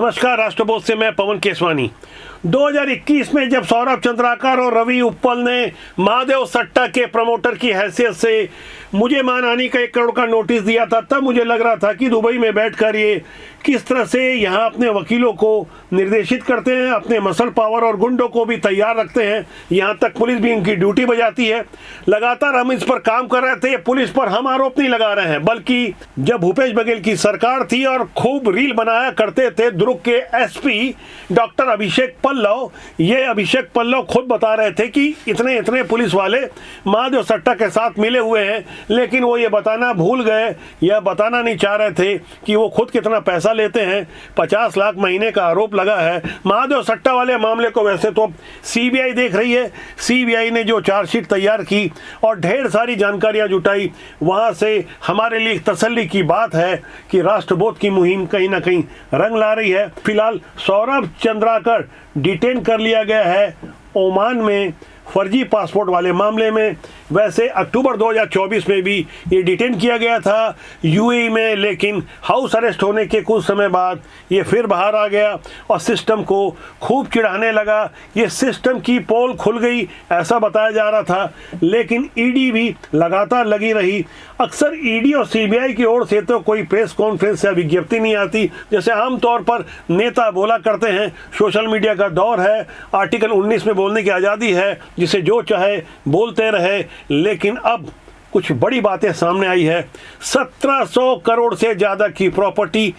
नमस्कार, राष्ट्रबोध से मैं पवन केसवानी। 2021 में जब सौरभ चंद्राकर और रवि उप्पल ने महादेव सट्टा के प्रमोटर की हैसियत से मुझे मानहानि का 1 करोड़ का नोटिस दिया था, तब मुझे लग रहा था कि दुबई में बैठकर ये किस तरह से यहाँ अपने वकीलों को निर्देशित करते हैं, अपने मसल पावर और गुंडों को भी तैयार रखते हैं। यहाँ तक पुलिस भी इनकी ड्यूटी बजाती है। लगातार हम इस पर काम कर रहे थे। पुलिस पर हम आरोप नहीं लगा रहे हैं, बल्कि जब भूपेश बघेल की सरकार थी और खूब रील बनाया करते थे दुर्ग के एसपी डॉक्टर अभिषेक पल्लव, ये अभिषेक पल्लव खुद बता रहे थे कि इतने इतने पुलिस वाले महादेव सट्टा के साथ मिले हुए हैं, लेकिन वो ये बताना भूल गए या बताना नहीं चाह रहे थे कि वो खुद कितना पैसा लेते हैं। 50 लाख महीने का आरोप लगा है। महादेव सट्टा वाले मामले को वैसे तो सीबीआई देख रही है। सीबीआई ने जो चार्जशीट तैयार की और ढेर सारी जानकारियां जुटाई, वहां से हमारे लिए तसल्ली की बात है कि राष्ट्रबोध की मुहिम कहीं ना कहीं रंग ला रही है। फिलहाल सौरभ चंद्राकर डिटेन कर लिया गया है ओमान में फर्जी पासपोर्ट वाले मामले में। वैसे अक्टूबर 2024 में भी ये डिटेन किया गया था यूएई में, लेकिन हाउस अरेस्ट होने के कुछ समय बाद ये फिर बाहर आ गया और सिस्टम को खूब चिढ़ाने लगा। ये सिस्टम की पोल खुल गई ऐसा बताया जा रहा था, लेकिन ईडी भी लगातार लगी रही। अक्सर ईडी और सीबीआई की ओर से तो कोई प्रेस कॉन्फ्रेंस या विज्ञप्ति नहीं आती, जैसे आमतौर पर नेता बोला करते हैं। सोशल मीडिया का दौर है, आर्टिकल 19 में बोलने की आज़ादी है, जिसे जो चाहे बोलते रहे। लेकिन अब कुछ बड़ी बातें सामने आई है। 1700 करोड़ से ज़्यादा की प्रॉपर्टी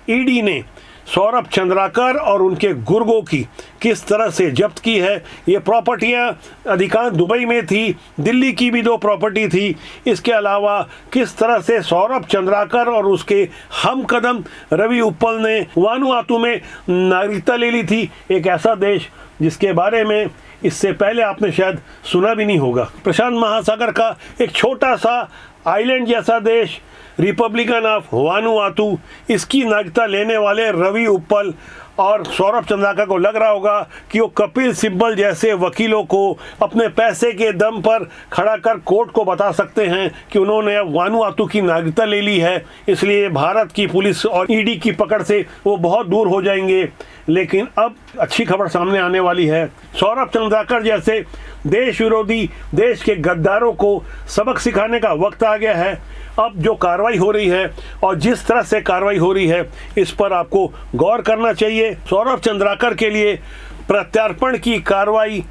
ईडी ने सौरभ चंद्राकर और उनके गुर्गों की किस तरह से जब्त की है। ये प्रॉपर्टियां अधिकांश दुबई में थी, दिल्ली की भी 2 प्रॉपर्टी थी। इसके अलावा किस तरह से सौरभ चंद्राकर और उसके हमकदम रवि उप्पल ने वानुआतू में नागरिकता ले ली थी, एक ऐसा देश जिसके बारे में इससे पहले आपने शायद सुना भी नहीं होगा। प्रशांत महासागर का एक छोटा सा आइलैंड जैसा देश रिपब्लिकन ऑफ वानुआतू, इसकी नागरिकता लेने वाले रवि उप्पल और सौरभ चंद्राकर को लग रहा होगा कि वो कपिल सिब्बल जैसे वकीलों को अपने पैसे के दम पर खड़ा कर कोर्ट को बता सकते हैं कि उन्होंने अब वानुआतू की नागरिकता ले ली है, इसलिए भारत की पुलिस और ईडी की पकड़ से वो बहुत दूर हो जाएंगे। लेकिन अब अच्छी खबर सामने आने वाली है। सौरभ चंद्राकर जैसे देश विरोधी, देश के गद्दारों को सबक सिखाने का वक्त आ गया है। अब जो कार्रवाई हो रही है और जिस तरह से कार्रवाई हो रही है, इस पर आपको गौर करना चाहिए। सौरभ चंद्राकर के लिए प्रत्यार्पण की कार्रवाई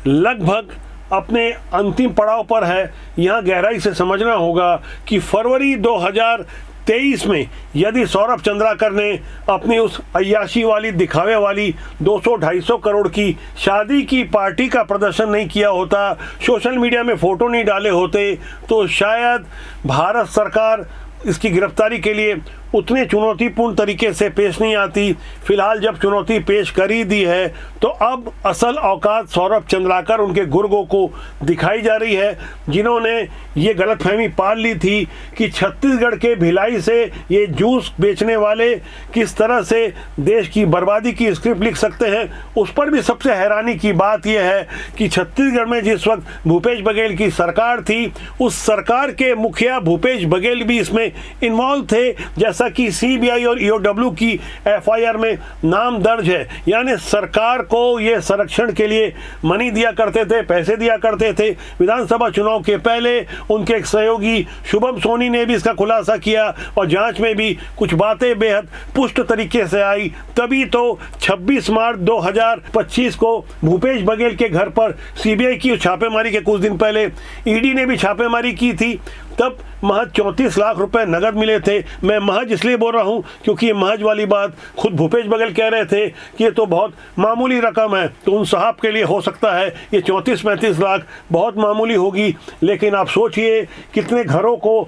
लगभग अपने अंतिम पड़ाव पर है। यहाँ गहराई से समझना होगा कि फरवरी 2023 में यदि सौरभ चंद्राकर ने अपनी उस अय्याशी वाली, दिखावे वाली 200-250 करोड़ की शादी की पार्टी का प्रदर्शन नहीं किया होता, सोशल मीडिया में फ़ोटो नहीं डाले होते, तो शायद भारत सरकार इसकी गिरफ्तारी के लिए उतने चुनौतीपूर्ण तरीके से पेश नहीं आती। फिलहाल जब चुनौती पेश कर ही दी है, तो अब असल औकात सौरभ चंद्राकर, उनके गुर्गों को दिखाई जा रही है, जिन्होंने ये गलतफहमी पाल ली थी कि छत्तीसगढ़ के भिलाई से ये जूस बेचने वाले किस तरह से देश की बर्बादी की स्क्रिप्ट लिख सकते हैं। उस पर भी सबसे हैरानी की बात यह है कि छत्तीसगढ़ में जिस वक्त भूपेश बघेल की सरकार थी, उस सरकार के मुखिया भूपेश बघेल भी इसमें इन्वॉल्व थे, जैसा कि सीबीआई और ईओडब्ल्यू की एफआईआर में नाम दर्ज है। यानी सरकार को ये संरक्षण के लिए मनी दिया करते थे, पैसे दिया करते थे। विधानसभा चुनाव के पहले उनके एक सहयोगी शुभम सोनी ने भी इसका खुलासा किया और जांच में भी कुछ बातें बेहद पुष्ट तरीके से आई। तभी तो 26 मार्च 2025 को भूपेश बघेल के घर पर सीबीआई की छापेमारी के कुछ दिन पहले ईडी ने भी छापेमारी की थी। तब महज 34 लाख रुपए नगद मिले थे। मैं महज इसलिए बोल रहा हूं क्योंकि ये महज वाली बात खुद भूपेश बघेल कह रहे थे कि ये तो बहुत मामूली रकम है। तो उन साहब के लिए हो सकता है ये 34-35 लाख बहुत मामूली होगी, लेकिन आप सोचिए कितने घरों को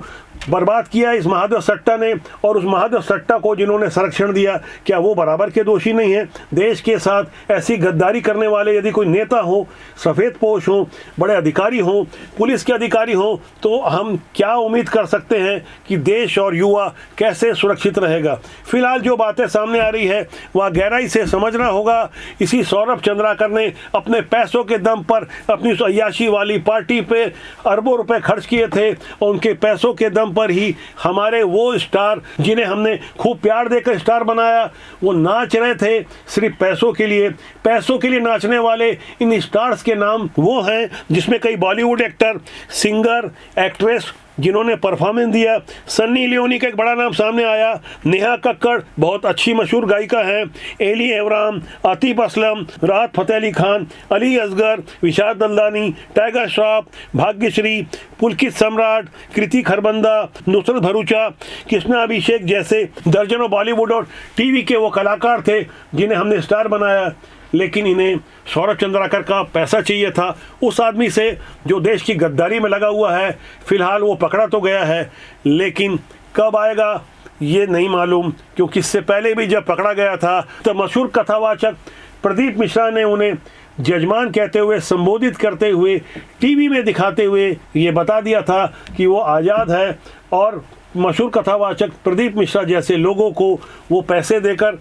बर्बाद किया इस महादेव सट्टा ने, और उस महादेव सट्टा को जिन्होंने संरक्षण दिया, क्या वो बराबर के दोषी नहीं है? देश के साथ ऐसी गद्दारी करने वाले यदि कोई नेता हो, सफ़ेद पोश हो, बड़े अधिकारी हो, पुलिस के अधिकारी हो, तो हम क्या उम्मीद कर सकते हैं कि देश और युवा कैसे सुरक्षित रहेगा। फिलहाल जो बातें सामने आ रही है वह गहराई से समझना होगा। इसी सौरभ चंद्राकर ने अपने पैसों के दम पर अपनी अय्याशी वाली पार्टी पे अरबों रुपए खर्च किए थे और उनके पैसों के दम नाम पर ही हमारे वो स्टार जिन्हें हमने खूब प्यार देकर स्टार बनाया, वो नाच रहे थे सिर्फ पैसों के लिए। पैसों के लिए नाचने वाले इन स्टार्स के नाम वो हैं जिसमें कई बॉलीवुड एक्टर, सिंगर, एक्ट्रेस जिन्होंने परफॉर्मेंस दिया। सन्नी लियोनी का एक बड़ा नाम सामने आया, नेहा कक्कड़ बहुत अच्छी मशहूर गायिका हैं, एली एवराम, आतिफ असलम, राहत फ़तेह अली खान, अली असगर, विशाल दलदानी, टाइगर श्रॉफ, भाग्यश्री, पुलकित सम्राट, कृति खरबंदा, नुसरत भरूचा, कृष्णा अभिषेक जैसे दर्जनों बॉलीवुड और टीवी के वो कलाकार थे जिन्हें हमने स्टार बनाया। लेकिन इन्हें सौरभ चंद्राकर का पैसा चाहिए था, उस आदमी से जो देश की गद्दारी में लगा हुआ है। फिलहाल वो पकड़ा तो गया है, लेकिन कब आएगा ये नहीं मालूम, क्योंकि इससे पहले भी जब पकड़ा गया था तो मशहूर कथावाचक प्रदीप मिश्रा ने उन्हें जजमान कहते हुए, संबोधित करते हुए, टीवी में दिखाते हुए ये बता दिया था कि वो आज़ाद है और मशहूर कथावाचक प्रदीप मिश्रा जैसे लोगों को वो पैसे देकर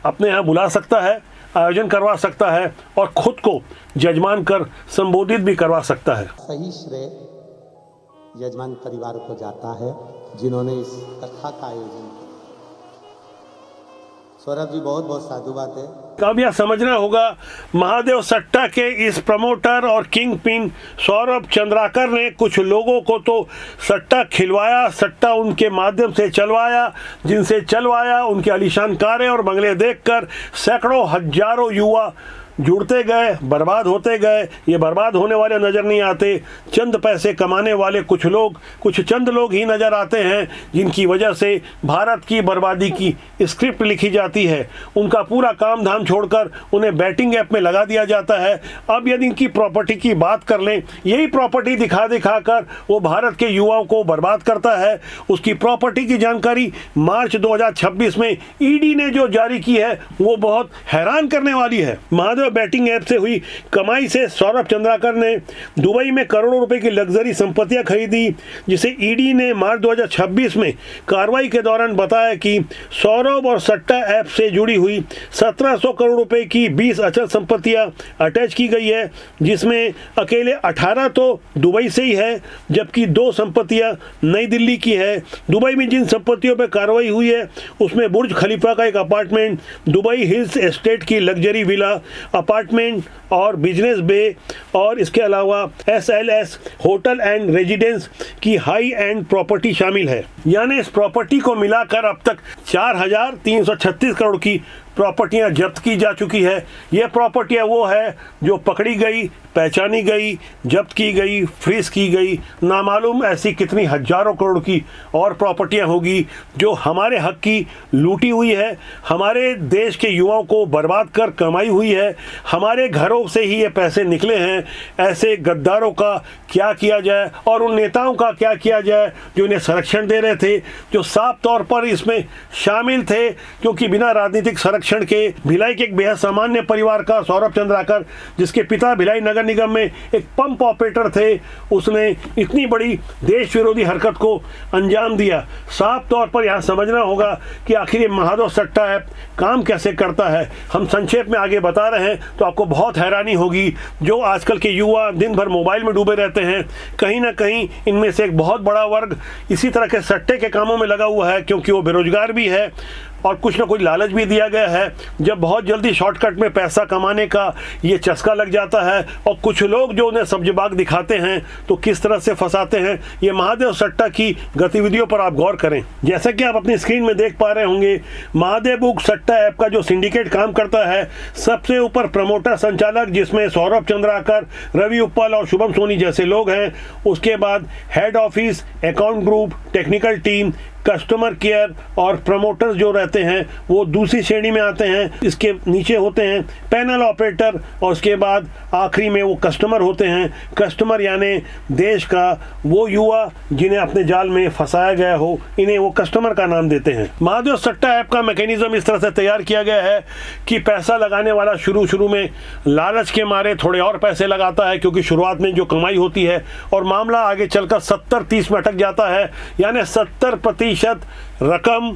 अपने यहाँ बुला सकता है, आयोजन करवा सकता है और खुद को जजमान कर संबोधित भी करवा सकता है। सही श्रेय यजमान परिवार को जाता है जिन्होंने इस कथा का आयोजन किया। सौरभ जी बहुत बहुत साधुवाद है। अब यह समझना होगा, महादेव सट्टा के इस प्रमोटर और किंग पिन सौरभ चंद्राकर ने कुछ लोगों को तो सट्टा खिलवाया, सट्टा उनके माध्यम से चलवाया, जिनसे चलवाया उनके आलीशान कारें और बंगले देखकर सैकड़ों हजारों युवा जुड़ते गए, बर्बाद होते गए। ये बर्बाद होने वाले नज़र नहीं आते, चंद पैसे कमाने वाले कुछ लोग, कुछ चंद लोग ही नज़र आते हैं जिनकी वजह से भारत की बर्बादी की स्क्रिप्ट लिखी जाती है। उनका पूरा काम धाम छोड़कर उन्हें बैटिंग ऐप में लगा दिया जाता है। अब यदि इनकी प्रॉपर्टी की बात कर लें, यही प्रॉपर्टी दिखा दिखा कर वो भारत के युवाओं को बर्बाद करता है। उसकी प्रॉपर्टी की जानकारी मार्च 2026 में ईडी ने जो जारी की है वो बहुत हैरान करने वाली है। महादेव बैटिंग ऐप से हुई कमाई से सौरभ चंद्राकर ने दुबई में करोड़ों रुपए की लग्जरी संपत्तियां खरीदी, जिसे ईडी ने मार्च 2026 में कार्रवाई के दौरान बताया कि सौरभ और सट्टा ऐप से जुड़ी हुई 1700 करोड़ रुपए की 20 अचल संपत्तियां अटैच की गई है, जिसमें अकेले 18 तो दुबई से ही है, जबकि 2 संपत्तियां नई दिल्ली की है। दुबई में जिन संपत्तियों पर कार्रवाई हुई है उसमें बुर्ज खलीफा का एक अपार्टमेंट, दुबई हिल्स एस्टेट की लग्जरी विला अपार्टमेंट और बिजनेस बे, और इसके अलावा SLS होटल एंड रेजिडेंस की हाई एंड प्रॉपर्टी शामिल है। यानी इस प्रॉपर्टी को मिलाकर अब तक 4336 करोड़ की प्रॉपर्टियां जब्त की जा चुकी है। यह प्रॉपर्टियां वो है जो पकड़ी गई, पहचानी गई, जब्त की गई, फ्रीज की गई। नामालूम ऐसी कितनी हजारों करोड़ की और प्रॉपर्टियां होगी जो हमारे हक की लूटी हुई है, हमारे देश के युवाओं को बर्बाद कर कमाई हुई है। हमारे घरों से ही ये पैसे निकले हैं। ऐसे गद्दारों का क्या किया जाए और उन नेताओं का क्या किया जाए जो इन्हें संरक्षण दे रहे थे, जो साफ तौर पर इसमें शामिल थे, क्योंकि बिना राजनीतिक संरक्षण के भिलाई के एक बेहद सामान्य परिवार का सौरभ चंद्राकर, जिसके पिता भिलाई नगर निगम में एक पंप ऑपरेटर थे, उसने इतनी बड़ी देश विरोधी हरकत को अंजाम दिया। साफ तौर पर यहाँ समझना होगा कि आखिर ये महादेव सट्टा ऐप काम कैसे करता है। हम संक्षेप में आगे बता रहे हैं तो आपको बहुत हैरानी होगी। जो आजकल के युवा दिन भर मोबाइल में डूबे रहते हैं, कहीं ना कहीं इनमें से एक बहुत बड़ा वर्ग इसी तरह के सट्टे के कामों में लगा हुआ है, क्योंकि वो बेरोजगार भी है और कुछ ना कुछ लालच भी दिया गया है। जब बहुत जल्दी शॉर्टकट में पैसा कमाने का ये चस्का लग जाता है और कुछ लोग जो उन्हें सब्जबाग दिखाते हैं तो किस तरह से फंसाते हैं, ये महादेव सट्टा की गतिविधियों पर आप गौर करें। जैसा कि आप अपनी स्क्रीन में देख पा रहे होंगे, महादेव बुक सट्टा ऐप का जो सिंडिकेट काम करता है, सबसे ऊपर प्रमोटर संचालक जिसमें सौरभ चंद्राकर, रवि उप्पल और शुभम सोनी जैसे लोग हैं। उसके बाद head office, account group, technical team, customer care और प्रमोटर्स जो रहते हैं वो दूसरी श्रेणी में आते हैं। इसके नीचे होते हैं पैनल ऑपरेटर और उसके बाद आखिरी में वो कस्टमर होते हैं। कस्टमर यानी देश का वो युवा जिन्हें अपने जाल में फंसाया गया हो, इन्हें वो कस्टमर का नाम देते हैं। महादेव सट्टा ऐप का मैकेनिज्म इस तरह से तैयार किया गया है कि पैसा लगाने वाला शुरू में लालच के मारे थोड़े और पैसे लगाता है, क्योंकि शुरुआत में जो कमाई होती है, और मामला आगे चलकर 70-30 में अटक जाता है। यानी 70% रकम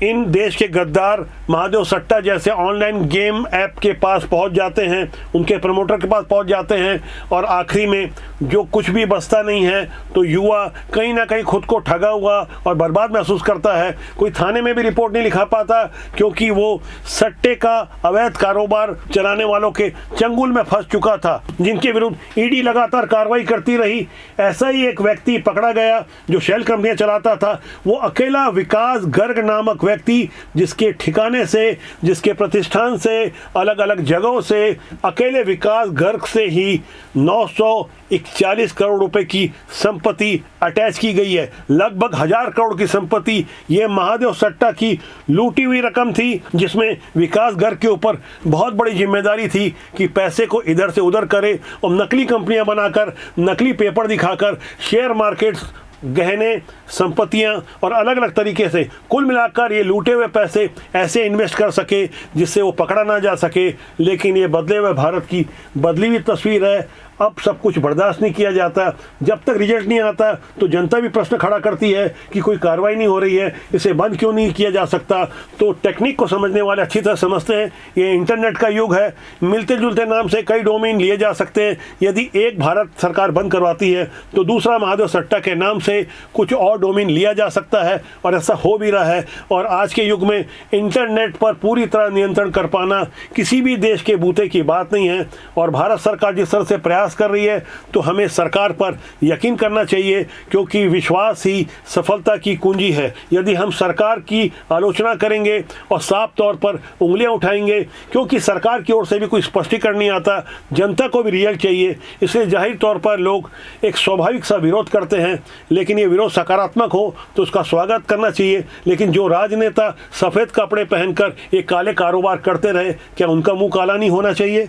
इन देश के गद्दार महादेव सट्टा जैसे ऑनलाइन गेम ऐप के पास पहुंच जाते हैं, उनके प्रमोटर के पास पहुंच जाते हैं और आखिरी में जो कुछ भी बचता नहीं है तो युवा कहीं ना कहीं खुद को ठगा हुआ और बर्बाद महसूस करता है। कोई थाने में भी रिपोर्ट नहीं लिखा पाता क्योंकि वो सट्टे का अवैध कारोबार चलाने वालों के चंगुल में फंस चुका था, जिनके विरुद्ध ईडी लगातार कार्रवाई करती रही। ऐसा ही एक व्यक्ति पकड़ा गया जो शेल कंपनियां चलाता था। वो अकेला विकास गर्ग नामक व्यक्ति, जिसके ठिकाने से, जिसके प्रतिष्ठान से, अलग अलग जगहों से अकेले विकास गर्ग से ही 941 करोड़ रुपए की संपत्ति अटैच की गई है। लगभग 1000 करोड़ की संपत्ति ये महादेव सट्टा की लूटी हुई रकम थी, जिसमें विकास गर्ग के ऊपर बहुत बड़ी जिम्मेदारी थी कि पैसे को इधर से उधर करे और नकली कंपनियां बनाकर, नकली पेपर दिखाकर शेयर मार्केट्स, गहने, संपत्तियां और अलग अलग तरीके से कुल मिलाकर ये लूटे हुए पैसे ऐसे इन्वेस्ट कर सके जिससे वो पकड़ा ना जा सके। लेकिन ये बदले हुए भारत की बदली हुई तस्वीर है। अब सब कुछ बर्दाश्त नहीं किया जाता। जब तक रिजल्ट नहीं आता तो जनता भी प्रश्न खड़ा करती है कि कोई कार्रवाई नहीं हो रही है, इसे बंद क्यों नहीं किया जा सकता। तो टेक्निक को समझने वाले अच्छी तरह समझते हैं ये इंटरनेट का युग है। मिलते जुलते नाम से कई डोमेन लिए जा सकते हैं। यदि एक भारत सरकार बंद करवाती है तो दूसरा महादेव सट्टा के नाम से कुछ और डोमेन लिया जा सकता है और ऐसा हो भी रहा है। और आज के युग में इंटरनेट पर पूरी तरह नियंत्रण कर पाना किसी भी देश के बूते की बात नहीं है। और भारत सरकार जिस तरह से प्रयास कर रही है तो हमें सरकार पर यकीन करना चाहिए, क्योंकि विश्वास ही सफलता की कुंजी है। यदि हम सरकार की आलोचना करेंगे और साफ तौर पर उंगलियां उठाएंगे, क्योंकि सरकार की ओर से भी कोई स्पष्टीकरण नहीं आता, जनता को भी रिजल्ट चाहिए, इसलिए जाहिर तौर पर लोग एक स्वाभाविक सा विरोध करते हैं। लेकिन ये विरोध सकारात्मक हो तो उसका स्वागत करना चाहिए। लेकिन जो राजनेता सफ़ेद कपड़े पहनकर ये काले कारोबार करते रहे, क्या उनका मुंह काला नहीं होना चाहिए?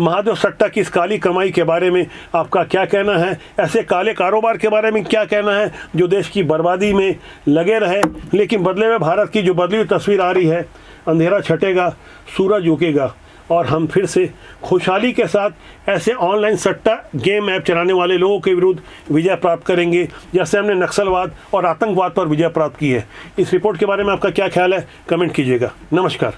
महादेव सट्टा की इस काली कमाई के बारे में आपका क्या कहना है? ऐसे काले कारोबार के बारे में क्या कहना है जो देश की बर्बादी में लगे रहे? लेकिन बदले में भारत की जो बदली हुई तस्वीर आ रही है, अंधेरा छटेगा, सूरज उगेगा और हम फिर से खुशहाली के साथ ऐसे ऑनलाइन सट्टा गेम ऐप चलाने वाले लोगों के विरुद्ध विजय प्राप्त करेंगे, जैसे हमने नक्सलवाद और आतंकवाद पर विजय प्राप्त की है। इस रिपोर्ट के बारे में आपका क्या ख्याल है? कमेंट कीजिएगा। नमस्कार।